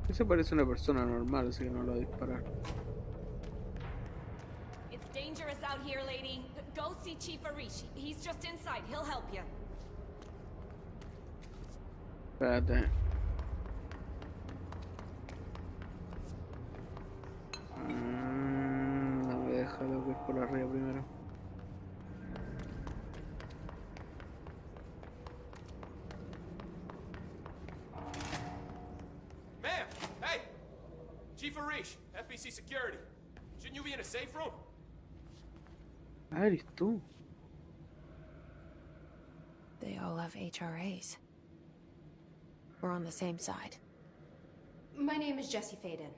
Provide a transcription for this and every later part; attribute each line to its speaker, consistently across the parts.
Speaker 1: Ese parece una persona normal, así que no lo voy a disparar.
Speaker 2: It's dangerous out here, lady. Go see Chief Arish. He's just inside. He'll help you.
Speaker 1: Espérate. No me deja, tengo que ir por arriba primero.
Speaker 3: Ma'am! Hey! Chief Arish, FBC Security. Shouldn't you be in a safe room?
Speaker 1: Ah, eres tú.
Speaker 4: They all have HRAs. We're on the same side.
Speaker 5: My name is Jesse Faden.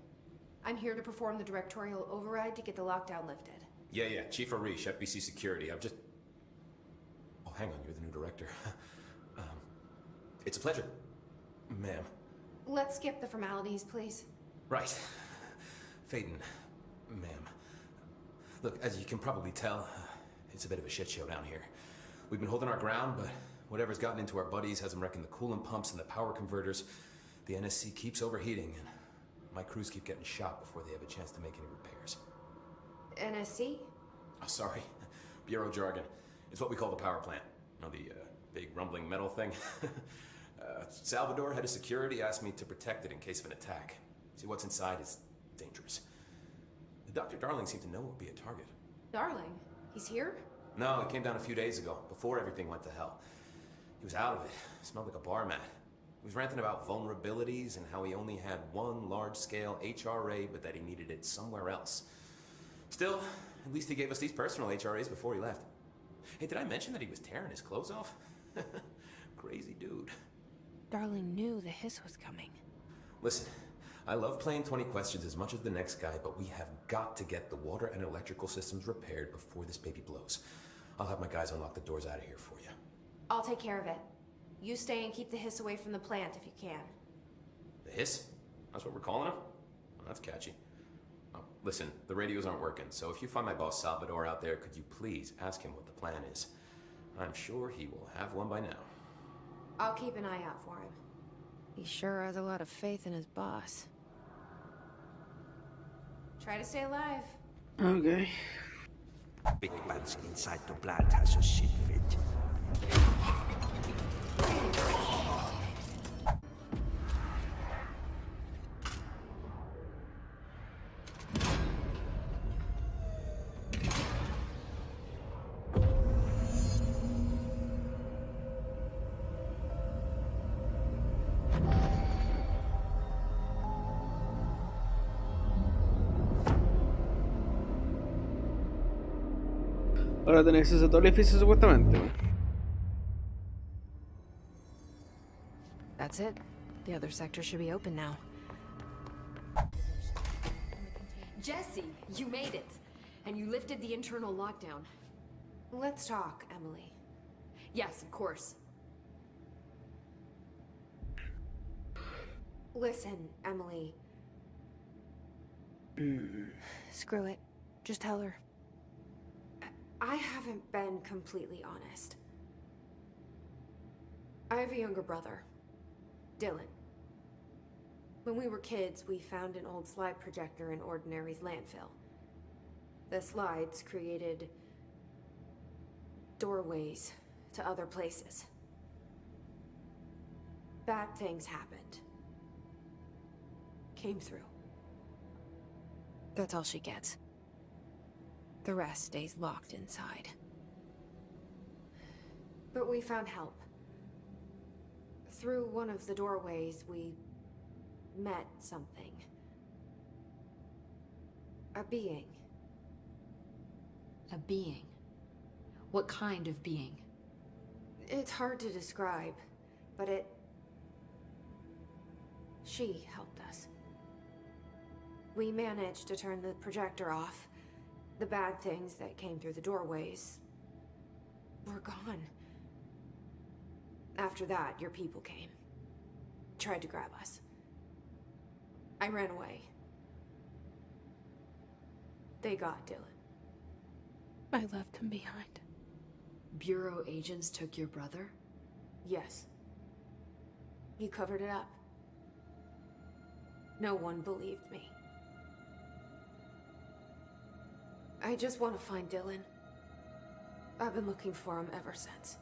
Speaker 5: I'm here to perform the directorial override to get the lockdown lifted.
Speaker 3: Yeah, Chief Arish, FBC Security. I'm just... Oh, hang on, you're the new director. It's a pleasure, ma'am.
Speaker 5: Let's skip the formalities, please.
Speaker 3: Right. Faden, ma'am. Look, as you can probably tell, it's a bit of a shit show down here. We've been holding our ground, but whatever's gotten into our buddies has them wrecking the coolant pumps and the power converters. The NSC keeps overheating, and my crews keep getting shot before they have a chance to make any repairs.
Speaker 5: NSC?
Speaker 3: Oh, sorry. Bureau jargon. It's what we call the power plant. You know, the big rumbling metal thing? Salvador, head of security, asked me to protect it in case of an attack. See, what's inside is dangerous. Dr. Darling seemed to know it would be a target.
Speaker 5: Darling? He's here?
Speaker 3: No, he came down a few days ago, before everything went to hell. He was out of it. Smelled like a bar mat. He was ranting about vulnerabilities and how he only had one large-scale HRA, but that he needed it somewhere else. Still, at least he gave us these personal HRAs before he left. Hey, did I mention that he was tearing his clothes off? Crazy dude.
Speaker 4: Darling knew the hiss was coming.
Speaker 3: Listen, I love playing 20 questions as much as the next guy, but we have got to get the water and electrical systems repaired before this baby blows. I'll have my guys unlock the doors out of here for you.
Speaker 5: I'll take care of it. You stay and keep the hiss away from the plant if you can.
Speaker 3: The hiss? That's what we're calling him? Oh, that's catchy. Oh, listen, the radios aren't working, so if you find my boss Salvador out there, could you please ask him what the plan is? I'm sure he will have one by now.
Speaker 5: I'll keep an eye out for him.
Speaker 4: He sure has a lot of faith in his boss.
Speaker 5: Try to stay alive.
Speaker 1: Okay.
Speaker 6: Big man's inside the plant has a shit fit.
Speaker 1: Ahora tenés acceso a todo el edificio supuestamente.
Speaker 4: That's it. The other sector should be open now.
Speaker 2: Jesse, you made it. And you lifted the internal lockdown.
Speaker 5: Let's talk, Emily.
Speaker 2: Yes, of course.
Speaker 5: Listen, Emily.
Speaker 4: Screw it. Just tell her.
Speaker 5: I haven't been completely honest. I have a younger brother, Dylan. When we were kids, we found an old slide projector in Ordinary's landfill. The slides created doorways to other places. Bad things happened. Came through.
Speaker 4: That's all she gets. The rest stays locked inside.
Speaker 5: But we found help. Through one of the doorways, we met something. A being.
Speaker 2: A being. What kind of being?
Speaker 5: It's hard to describe, but she helped us. We managed to turn the projector off. The bad things that came through the doorways were gone. After that, your people came. Tried to grab us. I ran away. They got Dylan.
Speaker 4: I left him behind.
Speaker 2: Bureau agents took your brother?
Speaker 5: Yes. You covered it up. No one believed me. I just want to find Dylan. I've been looking for him ever since.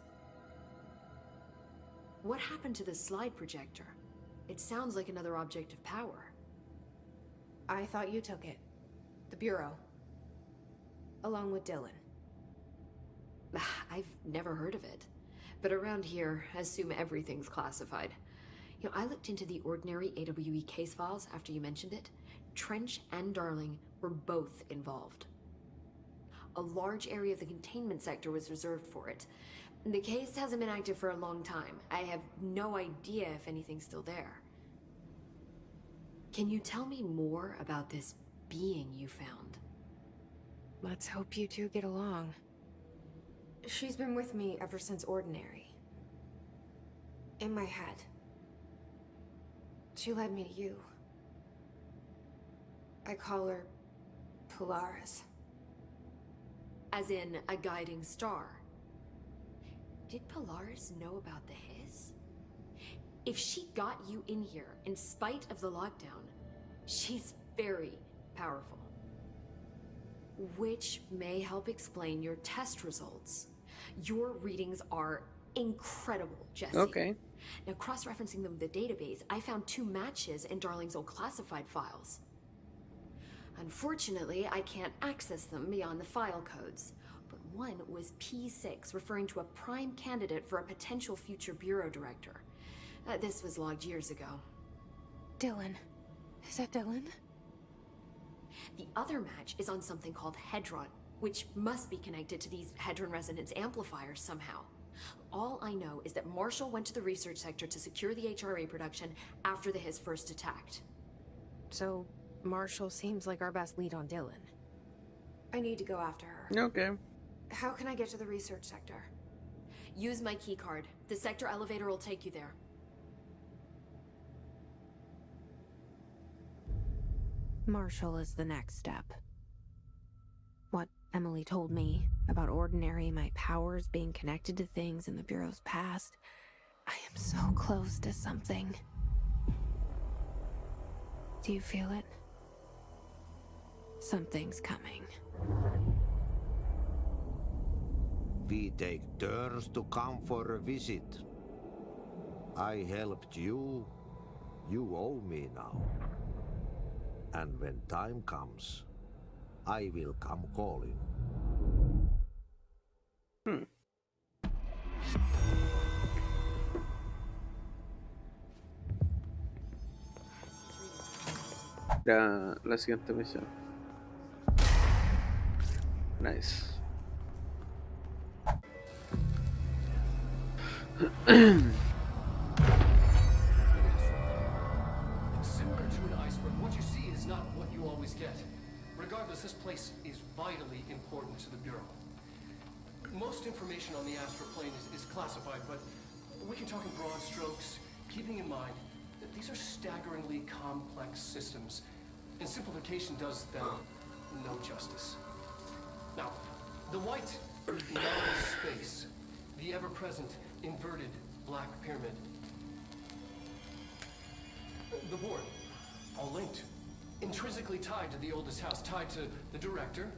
Speaker 4: What happened to the slide projector? It sounds like another object of power.
Speaker 5: I thought you took it. The Bureau. Along with Dylan.
Speaker 4: I've never heard of it. But around here, I assume everything's classified. You know, I looked into the ordinary AWE case files after you mentioned it. Trench and Darling were both involved. A large area of the containment sector was reserved for it. The case hasn't been active for a long time. I have no idea if anything's still there. Can you tell me more about this being you found?
Speaker 5: Let's hope you two get along. She's been with me ever since Ordinary. In my head. She led me to you. I call her Polaris.
Speaker 4: As in a guiding star. Did Polaris know about the hiss? If she got you in here in spite of the lockdown, she's very powerful. Which may help explain your test results. Your readings are incredible, Jesse.
Speaker 1: Okay.
Speaker 4: Now, cross-referencing them with the database, I found 2 matches in Darling's old classified files. Unfortunately, I can't access them beyond the file codes. But one was P6, referring to a prime candidate for a potential future bureau director. This was logged years ago.
Speaker 5: Dylan. Is that Dylan?
Speaker 4: The other match is on something called Hedron, which must be connected to these Hedron resonance amplifiers somehow. All I know is that Marshall went to the research sector to secure the HRA production after the hiss first attacked.
Speaker 5: So, Marshall seems like our best lead on Dylan. I need to go after her.
Speaker 1: Okay.
Speaker 5: How can I get to the research sector?
Speaker 4: Use my key card. The sector elevator will take you there.
Speaker 5: Marshall is the next step. What Emily told me about Ordinary, my powers being connected to things in the Bureau's past. I am so close to something. Do you feel it? Something's coming.
Speaker 6: We take turns to come for a visit. I helped you. You owe me now. And when time comes, I will come calling.
Speaker 1: La siguiente misión. Nice.
Speaker 7: Similar to an iceberg, what you see is not what you always get. Regardless, this place is vitally important to the Bureau. Most information on the astral plane is classified, but we can talk in broad strokes, keeping in mind that these are staggeringly complex systems, and simplification does them no justice. Now, the white narrow space, the ever-present inverted black pyramid, the board, all linked, intrinsically tied to the oldest house, tied to the director,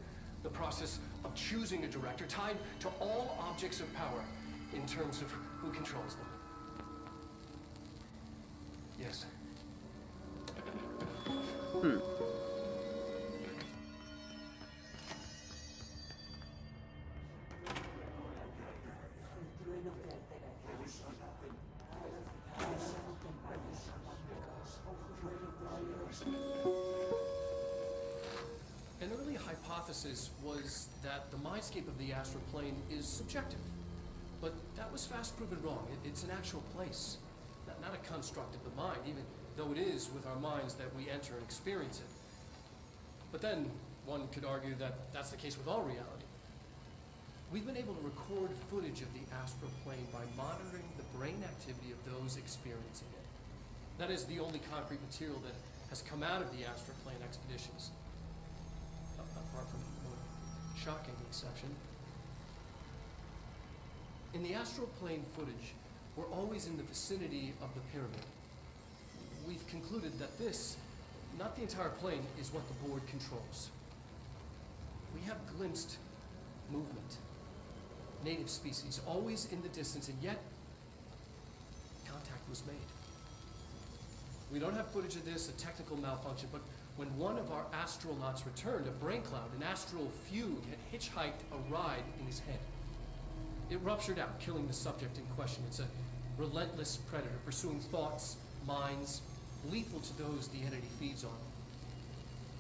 Speaker 7: the process of choosing a director, tied to all objects of power in terms of who controls them. Yes. An early hypothesis was that the mindscape of the astral plane is subjective. But that was fast proven wrong. It's an actual place, not a construct of the mind, even though it is with our minds that we enter and experience it. But then, one could argue that that's the case with all reality. We've been able to record footage of the astral plane by monitoring the brain activity of those experiencing it. That is the only concrete material that has come out of the astral plane expeditions. Apart from one shocking exception. In the astral plane footage, we're always in the vicinity of the pyramid. We've concluded that this not the entire plane, is what the board controls. We have glimpsed movement, native species, always in the distance, and yet contact was made. We don't have footage of this, a technical malfunction, but when one of our astronauts returned, a brain cloud, an astral fugue, had hitchhiked a ride in his head. It ruptured out, killing the subject in question. It's a relentless predator, pursuing thoughts, minds, lethal to those the entity feeds on.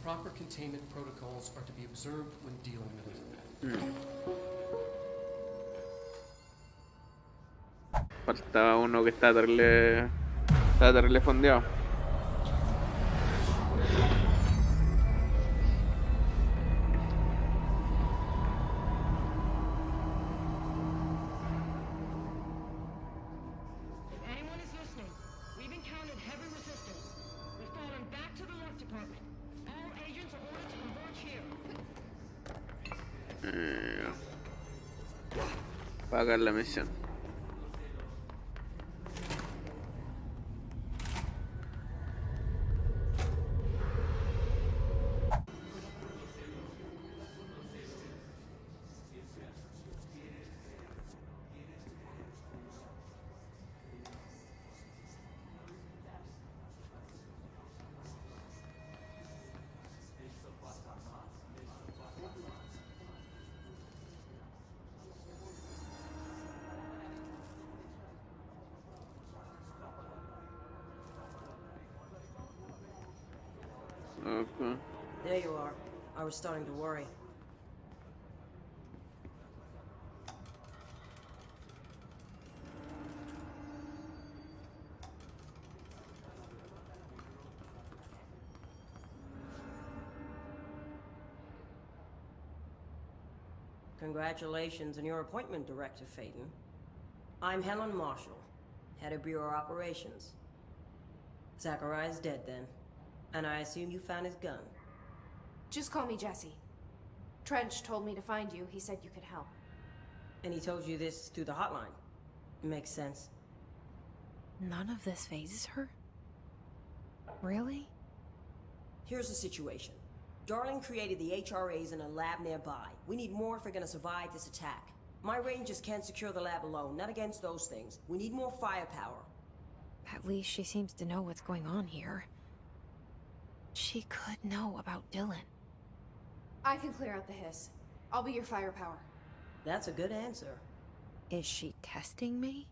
Speaker 7: Proper containment protocols are to be observed when dealing with it.
Speaker 1: Faltaba uno que está terrible fondeado.
Speaker 8: If anyone is listening, we've encountered heavy resistance. We've fallen back to the North Department. All agents are ordered to converge here.
Speaker 1: Pagar la misión. Okay.
Speaker 8: There you are. I was starting to worry. Congratulations on your appointment, Director Phaeton. I'm Helen Marshall, head of Bureau Operations. Zachariah's dead then, and I assume you found his gun.
Speaker 9: Just call me Jesse. Trench told me to find you. He said you could help.
Speaker 8: And he told you this through the hotline. Makes sense.
Speaker 5: None of this phases her? Really?
Speaker 8: Here's the situation. Darling created the HRAs in a lab nearby. We need more if we're gonna survive this attack. My rangers can't secure the lab alone, not against those things. We need more firepower.
Speaker 5: At least she seems to know what's going on here. She could know about Dylan.
Speaker 9: I can clear out the hiss. I'll be your firepower.
Speaker 8: That's a good answer.
Speaker 5: Is she testing me?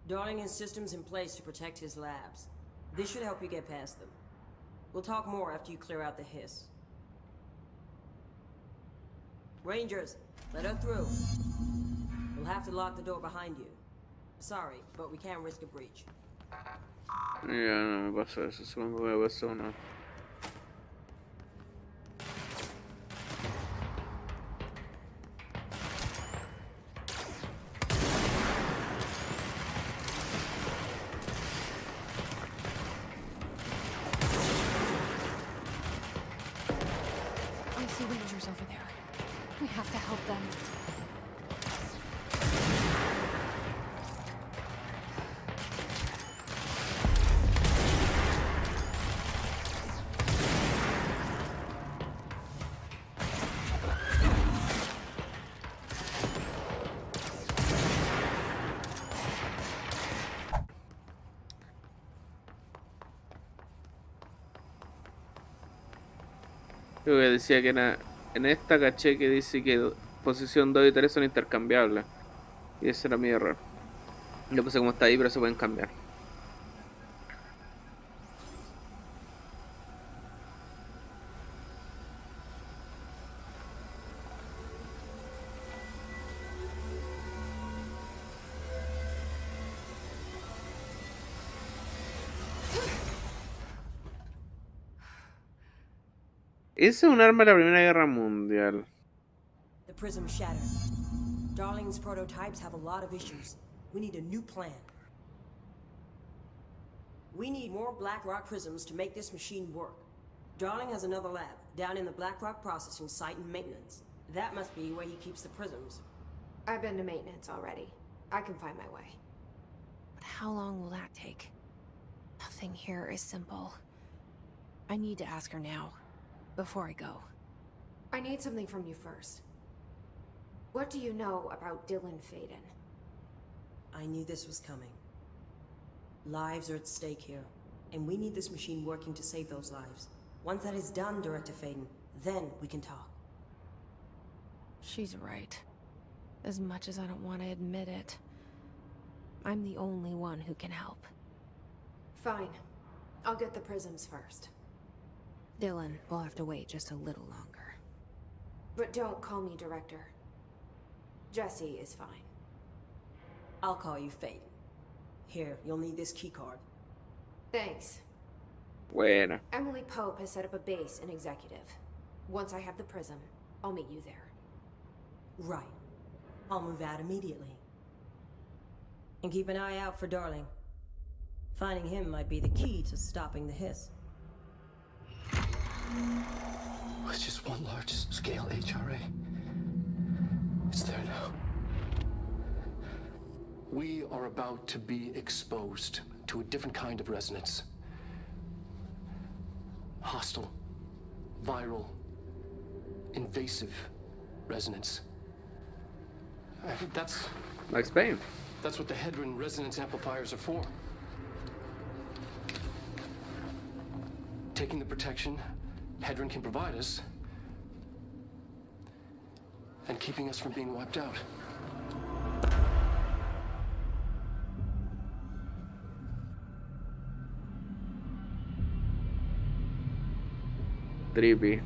Speaker 8: Darling has systems in place to protect his labs. This should help you get past them. We'll talk more after you clear out the hiss. Rangers, let her through. We'll have to lock the door behind you. Sorry, but we can't risk a breach.
Speaker 1: Ya no me pasó eso, supongo que me pasó una.
Speaker 9: I see rangers over there. We have to help them.
Speaker 1: Creo que decía que era. En esta caché que dice que posición 2 y 3 son intercambiables. Y ese era mi error. Yo puse como está ahí, pero se pueden cambiar. Ese es un arma de la Primera Guerra Mundial.
Speaker 8: The prism shattered. Darling's prototypes have a lot of issues. We need a new plan. We need more Black Rock prisms to make this machine work. Darling has another lab, down in the Black Rock processing site and maintenance. That must be where he keeps the prisms.
Speaker 9: I've been to maintenance already. I can find my way.
Speaker 5: But how long will that take? Nothing here is simple. I need to ask her now, before I go.
Speaker 9: I need something from you first. What do you know about Dylan Faden?
Speaker 8: I knew this was coming. Lives are at stake here, and we need this machine working to save those lives. Once that is done, Director Faden, then we can talk.
Speaker 5: She's right. As much as I don't want to admit it, I'm the only one who can help.
Speaker 9: Fine. I'll get the prisms first.
Speaker 5: Dylan will have to wait just a little longer.
Speaker 9: But don't call me Director. Jesse is fine.
Speaker 8: I'll call you Faden. Here, you'll need this keycard.
Speaker 9: Thanks.
Speaker 1: Buena.
Speaker 9: Emily Pope has set up a base in Executive. Once I have the prism, I'll meet you there.
Speaker 8: Right. I'll move out immediately. And keep an eye out for Darling. Finding him might be the key to stopping the hiss.
Speaker 7: It's just one large-scale HRA. It's there now. We are about to be exposed to a different kind of resonance. Hostile, viral, invasive resonance. That's
Speaker 1: Like Spain.
Speaker 7: what the Hedron resonance amplifiers are for. Taking the protection Hedron can provide us and keeping us from being wiped out.
Speaker 1: Trippy.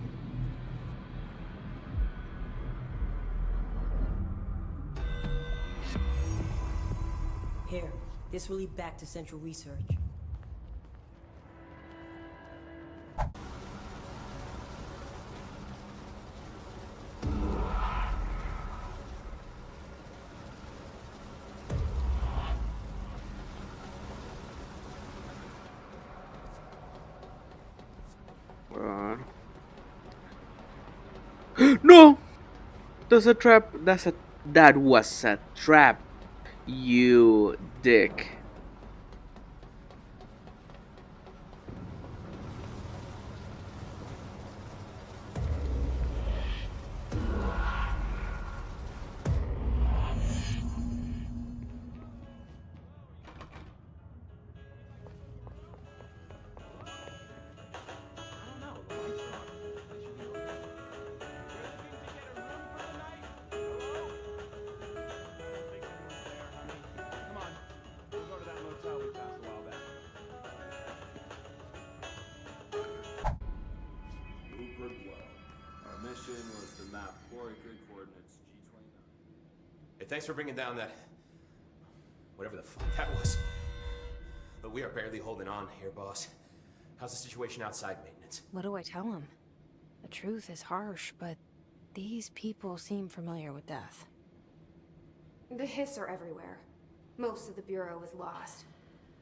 Speaker 8: Here, this will lead back to Central Research.
Speaker 1: No! That's a trap. That was a trap. You dick.
Speaker 3: Hey, thanks for bringing down that... whatever the fuck that was. But we are barely holding on here, boss. How's the situation outside maintenance?
Speaker 5: What do I tell him? The truth is harsh, but these people seem familiar with death.
Speaker 9: The hiss are everywhere. Most of the Bureau is lost.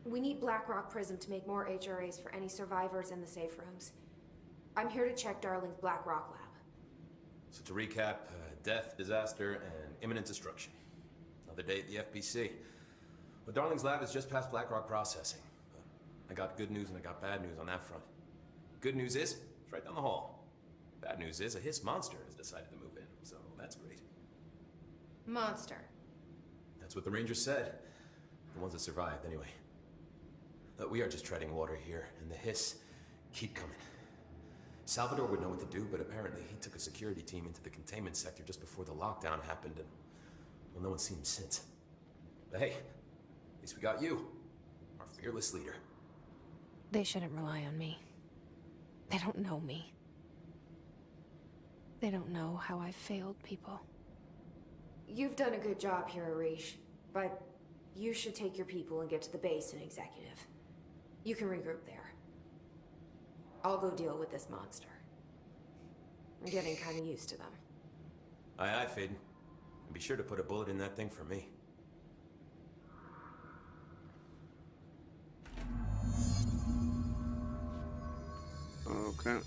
Speaker 9: We need Blackrock Prism to make more HRAs for any survivors in the safe rooms. I'm here to check Darling's Blackrock lab.
Speaker 3: So to recap, death, disaster, and imminent destruction. Another day at the FBC. Well, Darling's lab is just past Blackrock processing. But I got good news and I got bad news on that front. Good news is, it's right down the hall. Bad news is, a hiss monster has decided to move in, so that's great.
Speaker 9: Monster.
Speaker 3: That's what the Rangers said. The ones that survived, anyway. But we are just treading water here, and the hiss keep coming. Salvador would know what to do, but apparently he took a security team into the containment sector just before the lockdown happened, and, well, no one's seen him since. But hey, at least we got you, our fearless leader.
Speaker 5: They shouldn't rely on me. They don't know me. They don't know how I've failed people.
Speaker 9: You've done a good job here, Arish, but you should take your people and get to the base in Executive. You can regroup there. I'll go deal with this monster. I'm getting kind of used to them.
Speaker 3: Aye, aye, Faden. And be sure to put a bullet in that thing for me.
Speaker 1: Okay.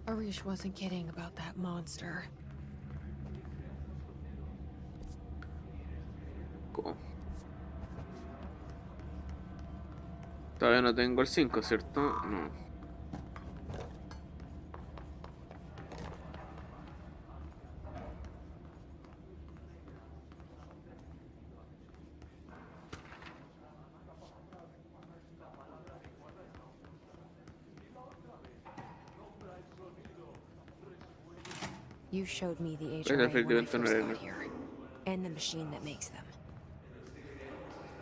Speaker 5: Arish wasn't kidding about that monster.
Speaker 1: ¿Cómo? Todavía no tengo el 5, ¿cierto? No.
Speaker 5: You showed me the
Speaker 1: Pues
Speaker 5: HRA when I
Speaker 1: efectivamente no
Speaker 5: first
Speaker 1: era.
Speaker 5: got here, and the machine that makes them.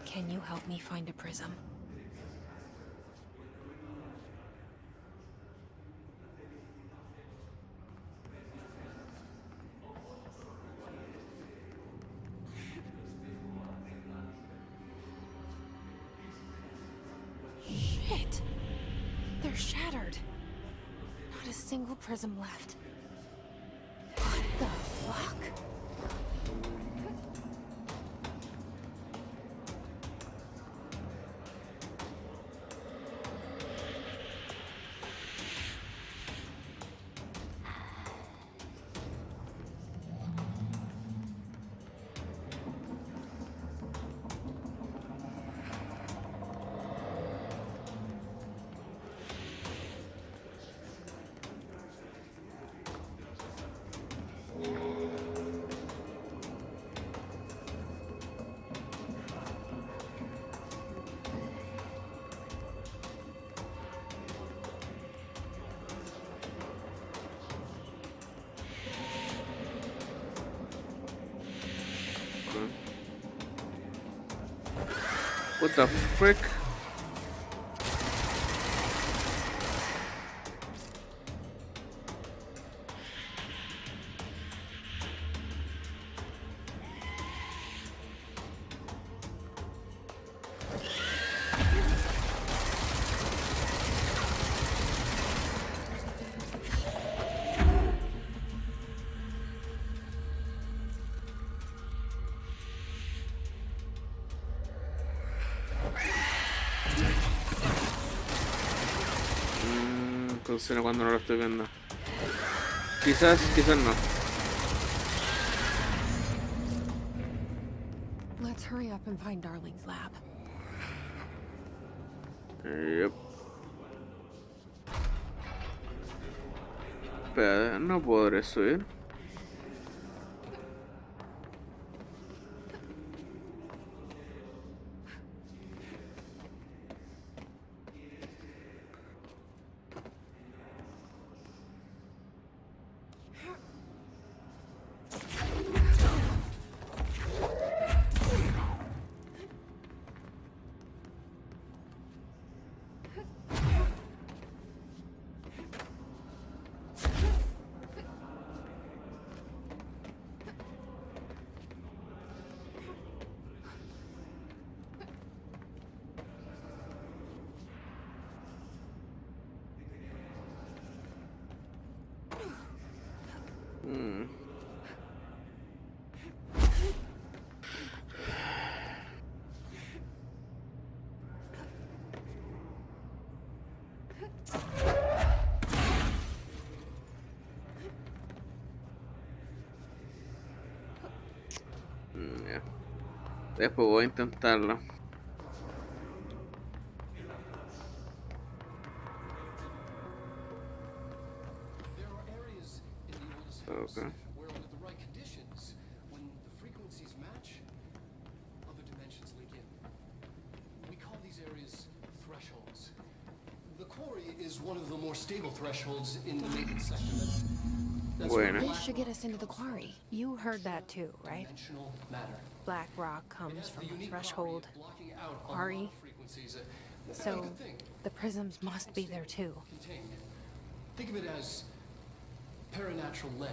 Speaker 5: Can you help me find a prism? Shit! They're shattered. Not a single prism left. What the fuck?
Speaker 1: What the frick? Funciona cuando no lo estoy viendo. Quizás no.
Speaker 5: Let's hurry up and find Darling's lab.
Speaker 1: Yep. Espera, no podré subir. Ya. Después voy a intentarlo.
Speaker 7: There are areas in the oldest house where, under the right conditions, when the frequencies match, other dimensions leak in. We call these areas thresholds. The quarry is one of the more stable thresholds in the maintenance sector. That's
Speaker 1: Bueno.
Speaker 5: This should get us into the quarry. You heard that too, right?
Speaker 7: dimensional matter.
Speaker 5: Black rock
Speaker 7: It
Speaker 5: comes
Speaker 7: has
Speaker 5: from
Speaker 7: the
Speaker 5: a
Speaker 7: unique
Speaker 5: threshold.
Speaker 7: property of blocking out a lot
Speaker 5: quarry.
Speaker 7: of frequencies.
Speaker 5: So
Speaker 7: Good thing.
Speaker 5: the prisms must be there too.
Speaker 7: Contained. Think of it as paranatural lead.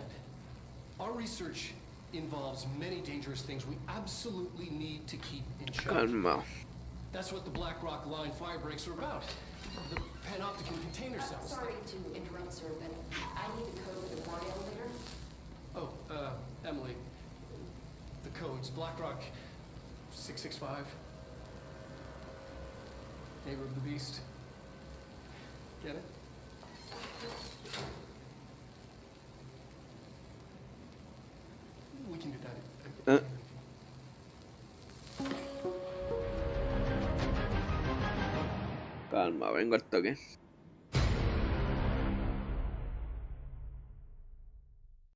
Speaker 7: Our research involves many dangerous things we absolutely need to keep in check.
Speaker 1: Calma.
Speaker 7: That's what the Black Rock Line fire breaks are about. The panopticon container cells.
Speaker 4: Sorry to interrupt, sir, but I need a code for the quarry elevator.
Speaker 7: Oh, Emily. The codes. Black Rock 665. Neighbor of the Beast. Get it?
Speaker 1: Calma, vengo al toque.